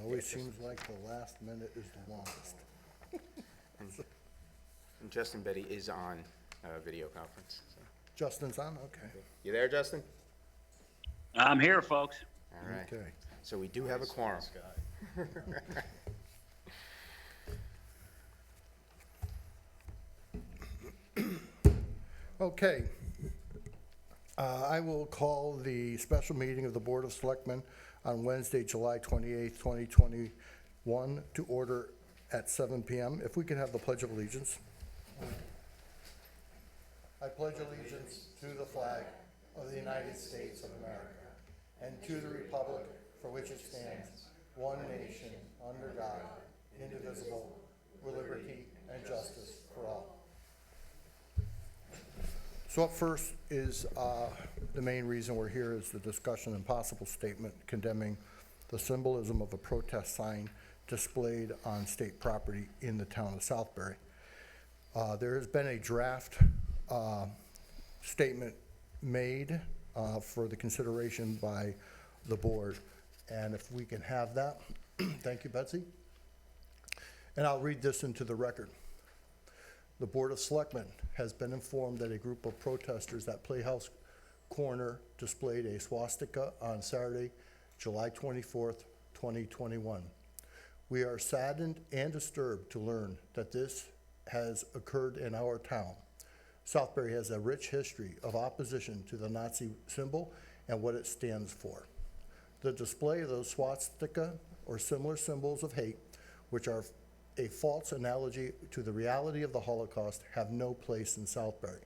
Always seems like the last minute is the longest. And Justin Betty is on video conference. So. Justin's on, okay. You there, Justin? I'm here, folks. All right. Okay. So we do have a quorum. Okay. I will call the special meeting of the Board of Selectmen on Wednesday, July 28th, 2021 to order at 7 p.m. If we could have the Pledge of Allegiance. I pledge allegiance to the flag of the United States of America and to the republic for which it stands, one nation, under God, indivisible, with liberty and justice for all. So up first is the main reason we're here is the discussion and possible statement condemning the symbolism of a protest sign displayed on state property in the town of Southbury. There has been a draft statement made for the consideration by the board. And if we can have that, thank you, Betsy. And I'll read this into the record. The Board of Selectmen has been informed that a group of protesters at Playhouse Corner displayed a swastika on Saturday, July 24th, 2021. We are saddened and disturbed to learn that this has occurred in our town. Southbury has a rich history of opposition to the Nazi symbol and what it stands for. The display of those swastika or similar symbols of hate, which are a false analogy to the reality of the Holocaust, have no place in Southbury.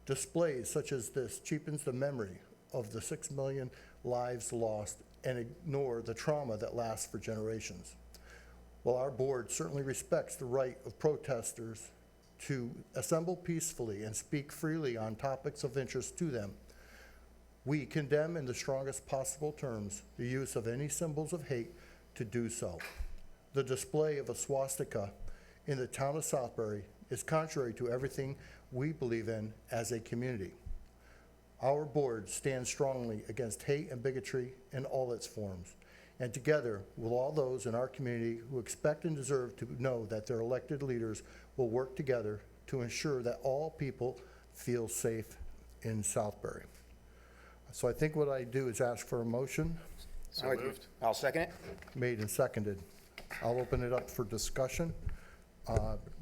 Displays such as this cheapens the memory of the 6 million lives lost and ignore the trauma that lasts for generations. While our board certainly respects the right of protesters to assemble peacefully and speak freely on topics of interest to them, we condemn in the strongest possible terms the use of any symbols of hate to do so. The display of a swastika in the town of Southbury is contrary to everything we believe in as a community. Our board stands strongly against hate and bigotry in all its forms, and together with all those in our community who expect and deserve to know that their elected leaders will work together to ensure that all people feel safe in Southbury. So I think what I do is ask for a motion. So moved. I'll second it. Made and seconded. I'll open it up for discussion.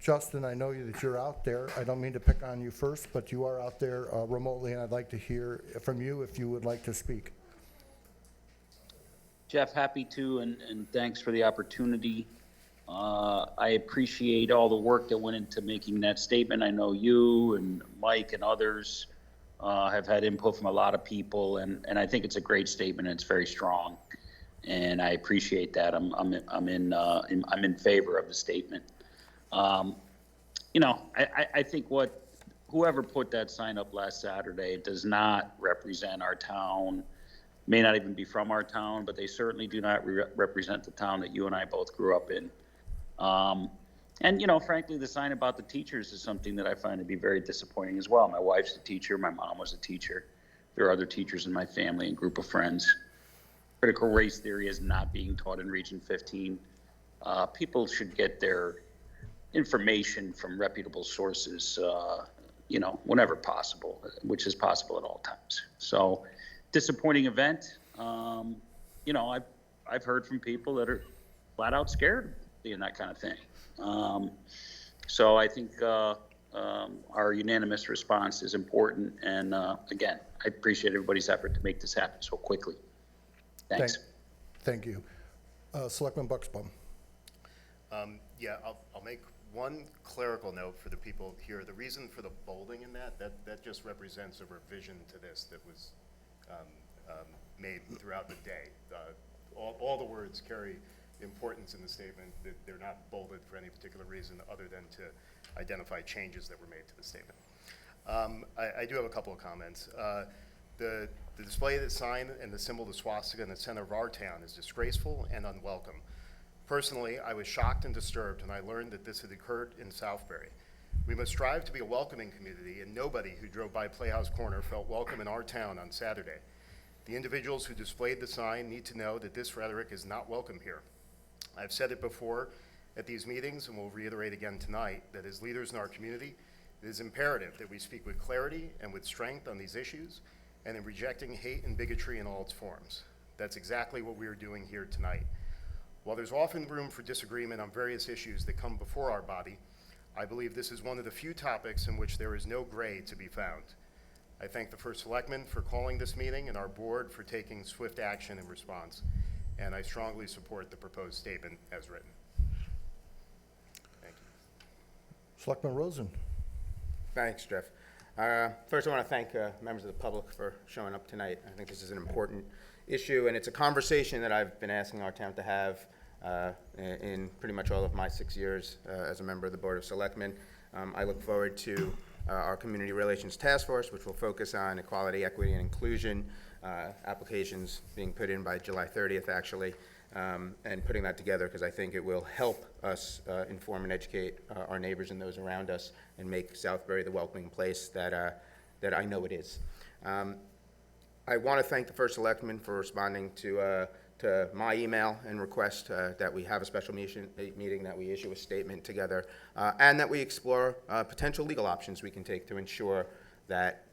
Justin, I know that you're out there. I don't mean to pick on you first, but you are out there remotely, and I'd like to hear from you if you would like to speak. Jeff, happy to, and thanks for the opportunity. I appreciate all the work that went into making that statement. I know you and Mike and others have had input from a lot of people, and I think it's a great statement, and it's very strong. And I appreciate that. I'm in favor of the statement. You know, I think whoever put that sign up last Saturday does not represent our town. May not even be from our town, but they certainly do not represent the town that you and I both grew up in. And you know, frankly, the sign about the teachers is something that I find to be very disappointing as well. My wife's a teacher. My mom was a teacher. There are other teachers in my family and group of friends. Critical race theory is not being taught in Region 15. People should get their information from reputable sources, you know, whenever possible, which is possible at all times. So, disappointing event. You know, I've heard from people that are flat out scared of being that kind of thing. So I think our unanimous response is important. And again, I appreciate everybody's effort to make this happen so quickly. Thanks. Thank you. Selectman Bucksbaum. Yeah, I'll make one clerical note for the people here. The reason for the bolding in that just represents a revision to this that was made throughout the day. All the words carry importance in the statement. They're not bolded for any particular reason other than to identify changes that were made to the statement. I do have a couple of comments. The display of the sign and the symbol of the swastika in the center of our town is disgraceful and unwelcome. Personally, I was shocked and disturbed when I learned that this had occurred in Southbury. We must strive to be a welcoming community, and nobody who drove by Playhouse Corner felt welcome in our town on Saturday. The individuals who displayed the sign need to know that this rhetoric is not welcome here. I've said it before at these meetings and will reiterate again tonight that as leaders in our community, it is imperative that we speak with clarity and with strength on these issues and in rejecting hate and bigotry in all its forms. That's exactly what we are doing here tonight. While there's often room for disagreement on various issues that come before our body, I believe this is one of the few topics in which there is no gray to be found. I thank the First Selectman for calling this meeting and our board for taking swift action in response, and I strongly support the proposed statement as written. Thank you. Selectman Rosen. Thanks, Jeff. First, I want to thank members of the public for showing up tonight. I think this is an important issue, and it's a conversation that I've been asking our town to have in pretty much all of my 6 years as a member of the Board of Selectmen. I look forward to our Community Relations Task Force, which will focus on equality, equity, and inclusion, applications being put in by July 30th, actually, and putting that together because I think it will help us inform and educate our neighbors and those around us and make Southbury the welcoming place that I know it is. I want to thank the First Selectman for responding to my email and request that we have a special meeting, that we issue a statement together, and that we explore potential legal options we can take to ensure that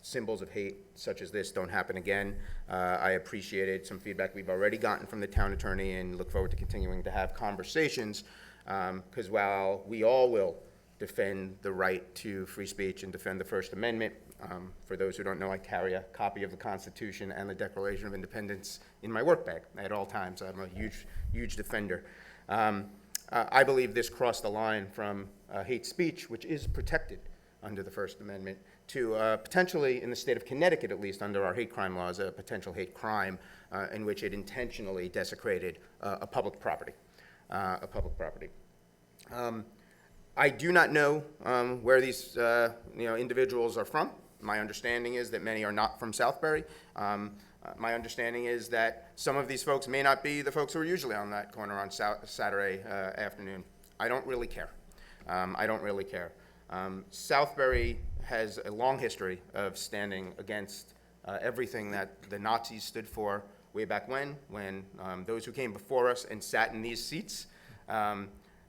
symbols of hate such as this don't happen again. I appreciated some feedback we've already gotten from the town attorney and look forward to continuing to have conversations, because while we all will defend the right to free speech and defend the First Amendment, for those who don't know, I carry a copy of the Constitution and the Declaration of Independence in my work bag at all times. I'm a huge defender. I believe this crossed the line from hate speech, which is protected under the First Amendment, to potentially, in the state of Connecticut at least, under our hate crime laws, a potential hate crime in which it intentionally desecrated a public property. I do not know where these individuals are from. My understanding is that many are not from Southbury. My understanding is that some of these folks may not be the folks who are usually on that corner on Saturday afternoon. I don't really care. Southbury has a long history of standing against everything that the Nazis stood for way back when those who came before us and sat in these seats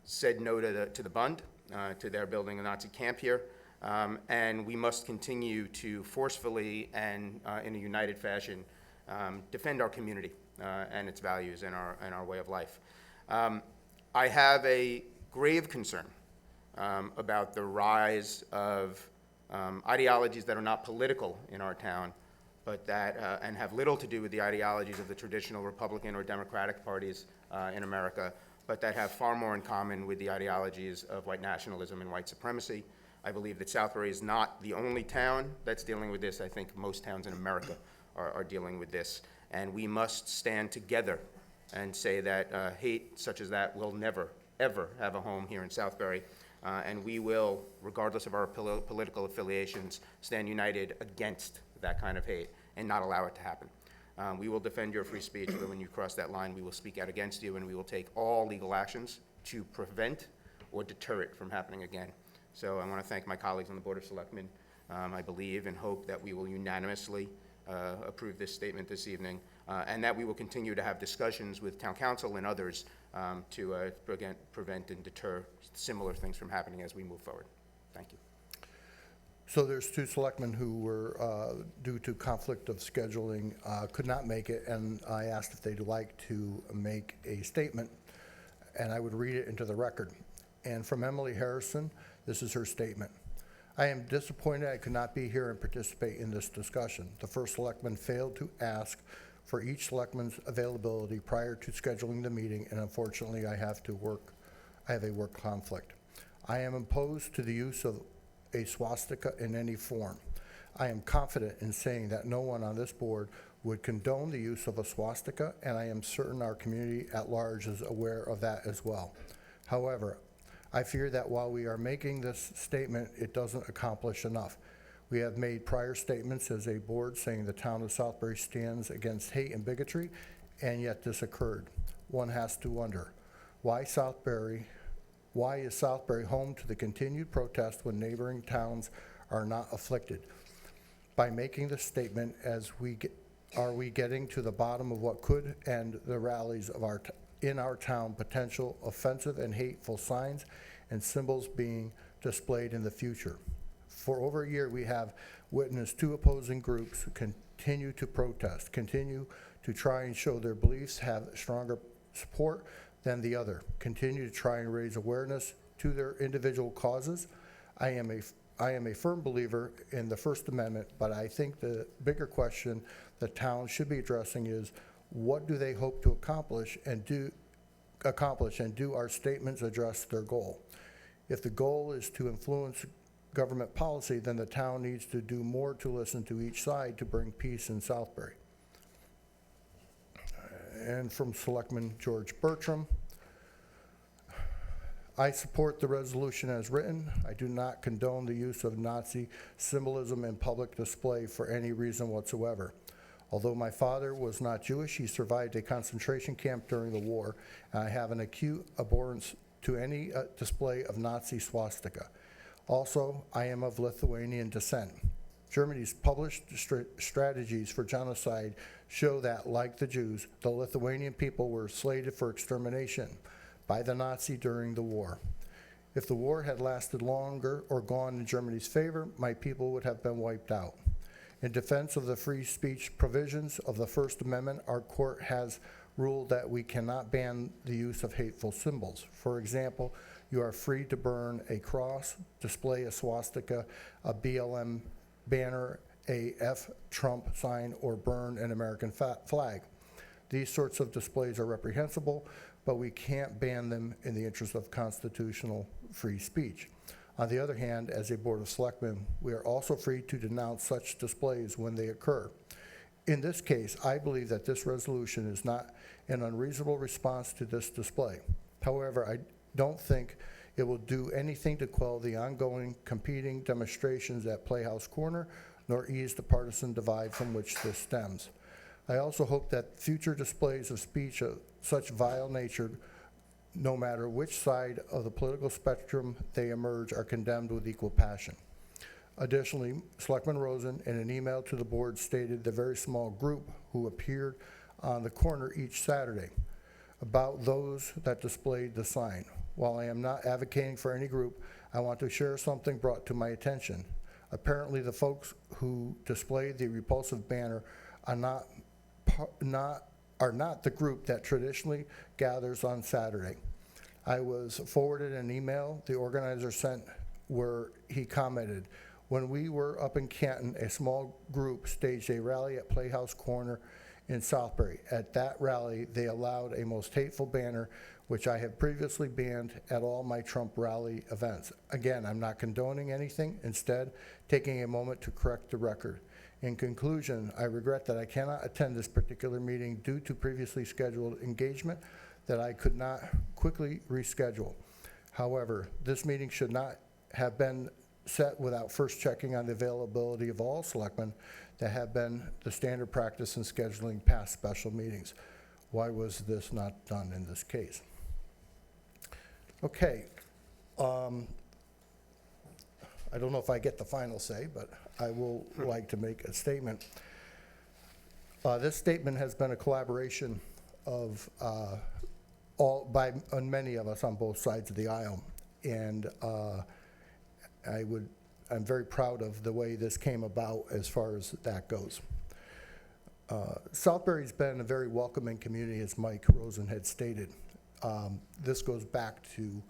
said no to the Bund, to their building a Nazi camp here. And we must continue to forcefully and in a united fashion defend our community and its values and our way of life. I have a grave concern about the rise of ideologies that are not political in our town, but that and have little to do with the ideologies of the traditional Republican or Democratic parties in America, but that have far more in common with the ideologies of white nationalism and white supremacy. I believe that Southbury is not the only town that's dealing with this. I think most towns in America are dealing with this. And we must stand together and say that hate such as that will never, ever have a home here in Southbury. And we will, regardless of our political affiliations, stand united against that kind of hate and not allow it to happen. We will defend your free speech, but when you cross that line, we will speak out against you, and we will take all legal actions to prevent or deter it from happening again. So I want to thank my colleagues on the Board of Selectmen. I believe and hope that we will unanimously approve this statement this evening, and that we will continue to have discussions with Town Council and others to prevent and deter similar things from happening as we move forward. Thank you. So there's two selectmen who were, due to conflict of scheduling, could not make it, and I asked if they'd like to make a statement, and I would read it into the record. And from Emily Harrison, this is her statement. I am disappointed I could not be here and participate in this discussion. The first selectman failed to ask for each selectman's availability prior to scheduling the meeting, and unfortunately I have a work conflict. I am opposed to the use of a swastika in any form. I am confident in saying that no one on this board would condone the use of a swastika, and I am certain our community at large is aware of that as well. However, I fear that while we are making this statement, it doesn't accomplish enough. We have made prior statements as a board saying the town of Southbury stands against hate and bigotry, and yet this occurred. One has to wonder, why is Southbury home to the continued protest when neighboring towns are not afflicted? By making this statement, are we getting to the bottom of what could end the rallies of our in our town potential offensive and hateful signs and symbols being displayed in the future. For over a year, we have witnessed two opposing groups continue to protest, continue to try and show their beliefs have stronger support than the other, continue to try and raise awareness to their individual causes. I am a firm believer in the First Amendment, but I think the bigger question the town should be addressing is, what do they hope to accomplish, and do our statements address their goal? If the goal is to influence government policy, then the town needs to do more to listen to each side to bring peace in Southbury. And from Selectman George Bertram, I support the resolution as written. I do not condone the use of Nazi symbolism in public display for any reason whatsoever. Although my father was not Jewish, he survived a concentration camp during the war, and I have an acute abhorrence to any display of Nazi swastika. Also, I am of Lithuanian descent. Germany's published strategies for genocide show that, like the Jews, the Lithuanian people were slated for extermination by the Nazi during the war. If the war had lasted longer or gone in Germany's favor, my people would have been wiped out. In defense of the free speech provisions of the First Amendment, our court has ruled that we cannot ban the use of hateful symbols. For example, you are free to burn a cross, display a swastika, a BLM banner, a F Trump sign, or burn an American flag. These sorts of displays are reprehensible, but we can't ban them in the interest of constitutional free speech. On the other hand, as a Board of Selectmen, we are also free to denounce such displays when they occur. In this case, I believe that this resolution is not an unreasonable response to this display. However, I don't think it will do anything to quell the ongoing competing demonstrations at Playhouse Corner, nor ease the partisan divide from which this stems. I also hope that future displays of speech of such vile nature, no matter which side of the political spectrum they emerge, are condemned with equal passion. Additionally, Selectman Rosen, in an email to the board, stated the very small group who appeared on the corner each Saturday about those that displayed the sign. While I am not advocating for any group, I want to share something brought to my attention. Apparently, the folks who displayed the repulsive banner are not the group that traditionally gathers on Saturday. I was forwarded an email the organizer sent where he commented, "When we were up in Canton, a small group staged a rally at Playhouse Corner in Southbury. At that rally, they allowed a most hateful banner, which I have previously banned at all my Trump rally events." Again, I'm not condoning anything, instead taking a moment to correct the record. In conclusion, I regret that I cannot attend this particular meeting due to previously scheduled engagement that I could not quickly reschedule. However, this meeting should not have been set without first checking on the availability of all selectmen that have been the standard practice in scheduling past special meetings. Why was this not done in this case? Okay. I don't know if I get the final say, but I will like to make a statement. This statement has been a collaboration of many of us on both sides of the aisle, and I'm very proud of the way this came about as far as that goes. Southbury's been a very welcoming community, as Mike Rosen had stated. This goes back to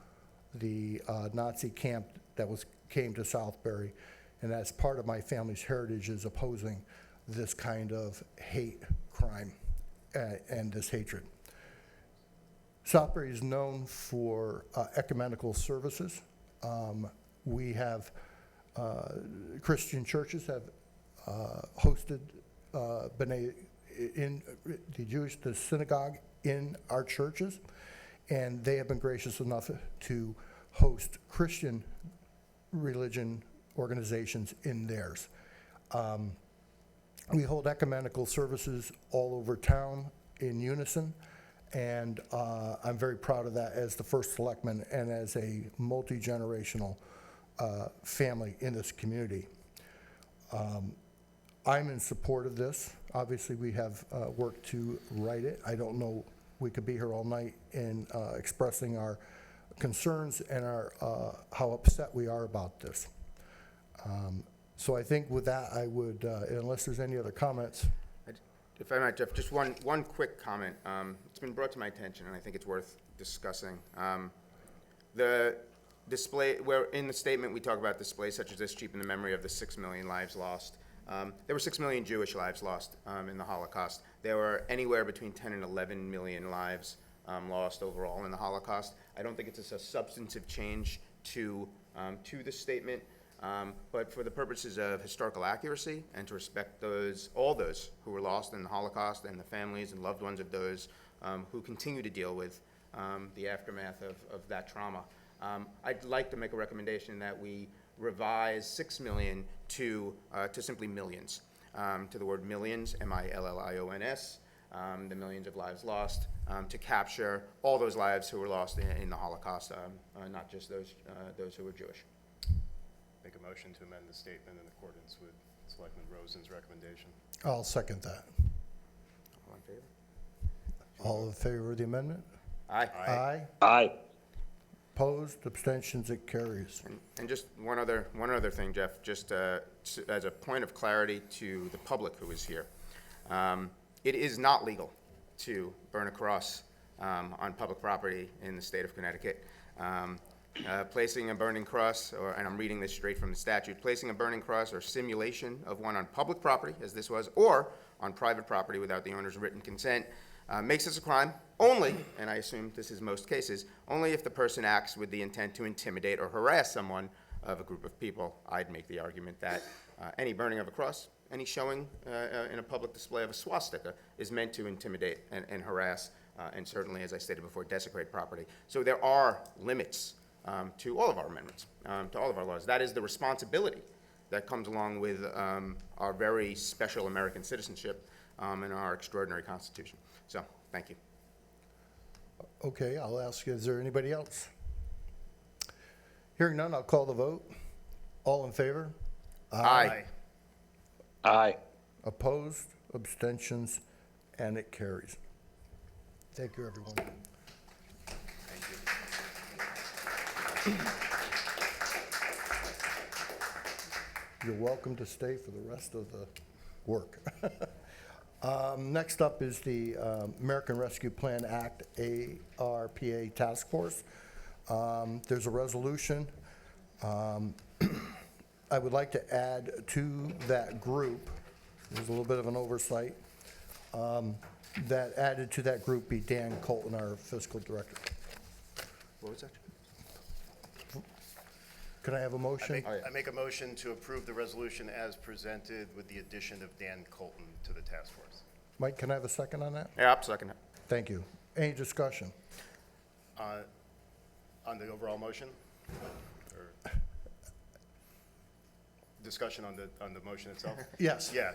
the Nazi camp that came to Southbury, and as part of my family's heritage is opposing this kind of hate crime and this hatred. Southbury is known for ecumenical services. We have Christian churches have hosted the synagogue in our churches, and they have been gracious enough to host Christian religion organizations in theirs. We hold ecumenical services all over town in unison, and I'm very proud of that as the first selectman and as a multi-generational family in this community. I'm in support of this. Obviously, we have worked to write it. I don't know we could be here all night in expressing our concerns and our, how upset we are about this. So I think with that, I would, unless there's any other comments, If I might, Jeff, just one quick comment. It's been brought to my attention, and I think it's worth discussing. The display, where in the statement we talk about displays such as this cheapen the memory of the 6 million lives lost. There were 6 million Jewish lives lost in the Holocaust. There were anywhere between 10 and 11 million lives lost overall in the Holocaust. I don't think it's a substantive change to the statement. But for the purposes of historical accuracy and to respect all those who were lost in the Holocaust and the families and loved ones of those who continue to deal with the aftermath of that trauma, I'd like to make a recommendation that we revise 6 million to simply millions, to the word millions, M-I-L-L-I-O-N-S, the millions of lives lost, to capture all those lives who were lost in the Holocaust, not just those who were Jewish. Make a motion to amend the statement in accordance with Selectman Rosen's recommendation. I'll second that. All in favor? All in favor of the amendment? Aye. Aye. Aye. Opposed, abstentions, it carries. And just one other thing, Jeff, just as a point of clarity to the public who is here. It is not legal to burn a cross on public property in the state of Connecticut. Placing a burning cross, and I'm reading this straight from the statute, placing a burning cross or simulation of one on public property, as this was, or on private property without the owner's written consent, makes this a crime only, and I assume this is most cases, only if the person acts with the intent to intimidate or harass someone of a group of people. I'd make the argument that any burning of a cross, any showing in a public display of a swastika is meant to intimidate and harass, and certainly, as I stated before, desecrate property. So there are limits to all of our amendments, to all of our laws. That is the responsibility that comes along with our very special American citizenship and our extraordinary Constitution. So, thank you. Okay, I'll ask, is there anybody else? Hearing none, I'll call the vote. All in favor? Aye. Aye. Opposed, abstentions, and it carries. Thank you, everyone. You're welcome to stay for the rest of the work. Next up is the American Rescue Plan Act, ARPA Task Force. There's a resolution. I would like to add to that group, there's a little bit of an oversight, that added to that group be Dan Colton, our fiscal director. What was that? Can I have a motion? I make a motion to approve the resolution as presented with the addition of Dan Colton to the task force. Mike, can I have a second on that? Yeah, I'll second it. Thank you. Any discussion? On the overall motion? Or discussion on the motion itself? Yes. Yeah,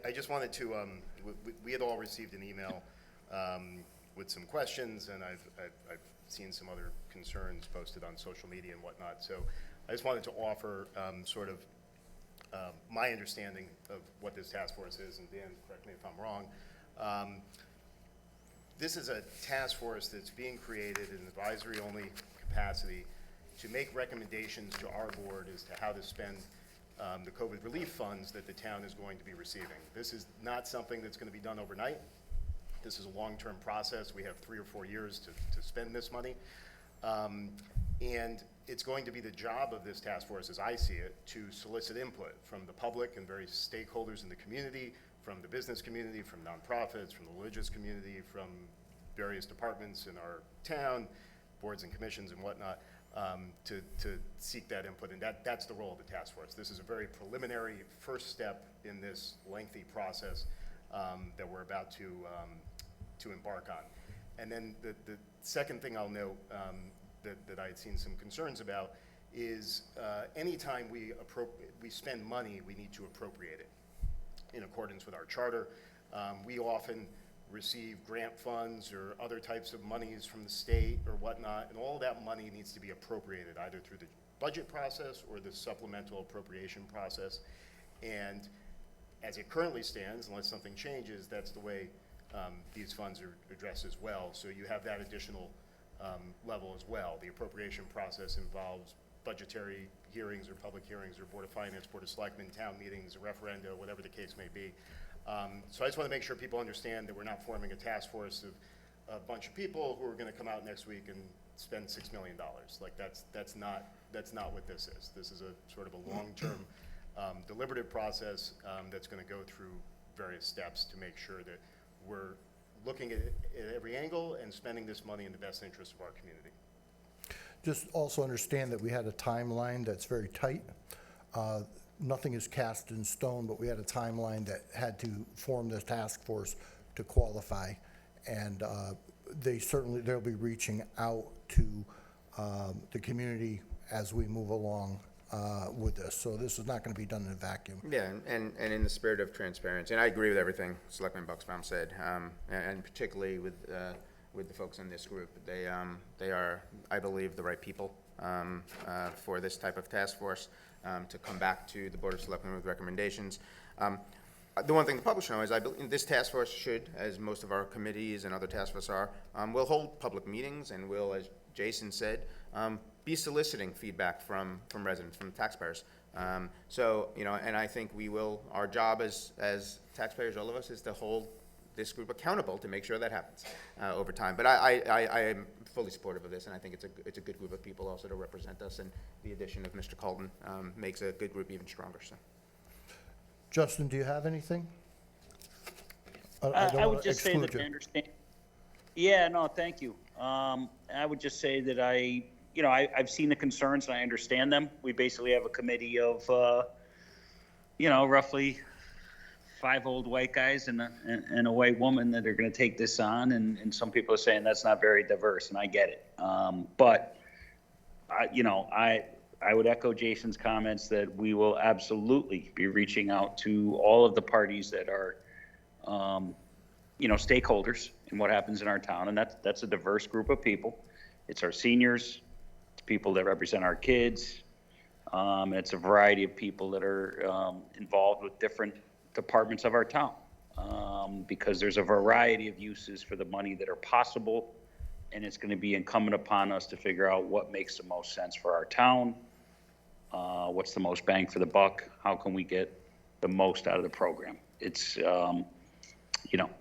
I just wanted to, we had all received an email with some questions, and I've seen some other concerns posted on social media and whatnot. So I just wanted to offer sort of my understanding of what this task force is, and Dan, correct me if I'm wrong. This is a task force that's being created in an advisory-only capacity to make recommendations to our board as to how to spend the COVID relief funds that the town is going to be receiving. This is not something that's going to be done overnight. This is a long-term process. We have 3 or 4 years to spend this money. And it's going to be the job of this task force, as I see it, to solicit input from the public and various stakeholders in the community, from the business community, from nonprofits, from the religious community, from various departments in our town, boards and commissions and whatnot, to seek that input. And that's the role of the task force. This is a very preliminary first step in this lengthy process that we're about to embark on. And then the second thing I'll note that I had seen some concerns about is anytime we spend money, we need to appropriate it in accordance with our charter. We often receive grant funds or other types of monies from the state or whatnot, and all that money needs to be appropriated either through the budget process or the supplemental appropriation process. And as it currently stands, unless something changes, that's the way these funds are addressed as well. So you have that additional level as well. The appropriation process involves budgetary hearings or public hearings or Board of Finance, Board of Selectmen, town meetings, referenda, whatever the case may be. So I just want to make sure people understand that we're not forming a task force of a bunch of people who are going to come out next week and spend $6 million. Like that's not what this is. This is a sort of a long-term deliberative process that's going to go through various steps to make sure that we're looking at every angle and spending this money in the best interest of our community. Just also understand that we had a timeline that's very tight. Nothing is cast in stone, but we had a timeline that had to form this task force to qualify. And they'll be reaching out to the community as we move along with this. So this is not going to be done in a vacuum. Yeah, and in the spirit of transparency, and I agree with everything Selectman Bucksbaum said, and particularly with the folks in this group. They are, I believe, the right people for this type of task force to come back to the Board of Selectmen with recommendations. The one thing the public should know is I believe this task force should, as most of our committees and other task forces are, will hold public meetings and will, as Jason said, be soliciting feedback from residents, from taxpayers. So, and I think we will, our job as taxpayers, all of us, is to hold this group accountable to make sure that happens over time. But I am fully supportive of this, and I think it's a good group of people also to represent us, and the addition of Mr. Colton makes a good group even stronger. So, Justin, do you have anything? don't I wanna would just say exclude that I you. understand. Yeah, no, thank you. I would just say that I've seen the concerns and I understand them. We basically have a committee of, roughly 5 old white guys and a white woman that are going to take this on. And some people are saying that's not very diverse, and I get it. But I would echo Jason's comments that we will absolutely be reaching out to all of the parties that are, stakeholders in what happens in our town. And that's a diverse group of people. It's our seniors, it's people that represent our kids. And it's a variety of people that are involved with different departments of our town. Because there's a variety of uses for the money that are possible. And it's going to be incumbent upon us to figure out what makes the most sense for our town. What's the most bang for the buck? How can we get the most out of the program? It's,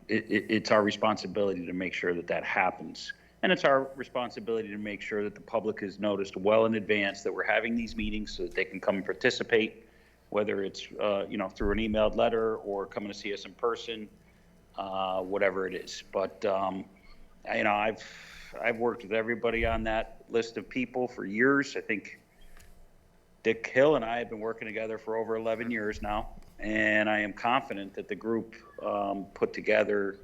it's our responsibility to make sure that happens. And it's our responsibility to make sure that the public is noticed well in advance that we're having these meetings so that they can come and participate, whether it's, through an emailed letter or coming to see us in person, whatever it is. But, I've worked with everybody on that list of people for years. I think Dick Hill and I have been working together for over 11 years now, and I am confident that the group put together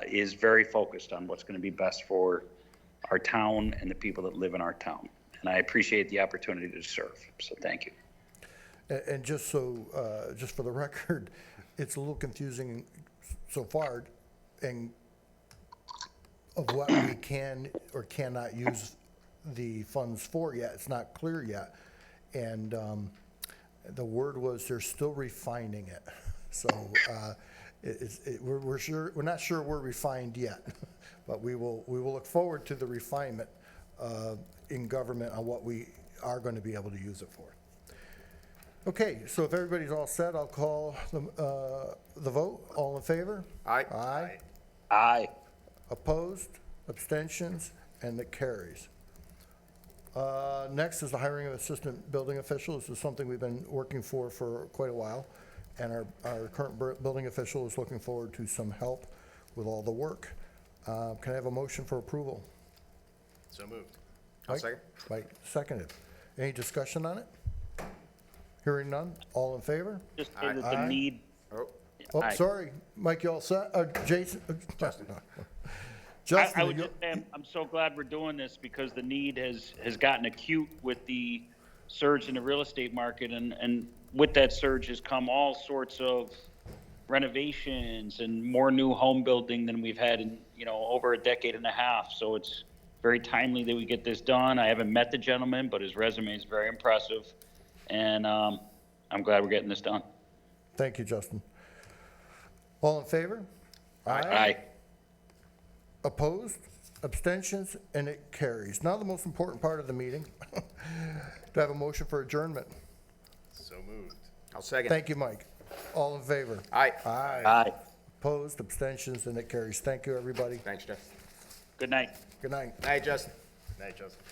is very focused on what's going to be best for our town and the people that live in our town. And I appreciate the opportunity to serve. So thank you. And just for the record, it's a little confusing so far of what we can or cannot use the funds for yet. It's not clear yet. And the word was they're still refining it. So we're not sure we're refined yet, but we will look forward to the refinement in government on what we are going to be able to use it for. Okay, so if everybody's all set, I'll call the vote. All in favor? Aye. Aye. Aye. Opposed? Abstentions? And it carries. Next is the hiring of assistant building official. This is something we've been working for quite a while. And our current building official is looking forward to some help with all the work. Can I have a motion for approval? So moved. I'll second. Mike, seconded. Any discussion on it? Hearing none. All in favor? Just say that the Aye. need. Oh, Oh, Aye. sorry. Mike, you all set? Jason? Justin. Justin, I would you- just say I'm so glad we're doing this because the need has gotten acute with the surge in the real estate market, and with that surge has come all sorts of renovations and more new home building than we've had in over a decade and a half. So it's very timely that we get this done. I haven't met the gentleman, but his resume is very impressive, and I'm glad we're getting this done. Thank you, Justin. All in favor? Aye. Opposed? Abstentions? And it carries. Now the most important part of the meeting. Do I have a motion for adjournment? So moved. I'll second. Thank you, Mike. All in favor? Aye. Aye. Aye. Opposed? Abstentions? And it carries. Thank you, everybody. Thanks, Jeff. Good night. Good night. Night, Justin. Night, Justin.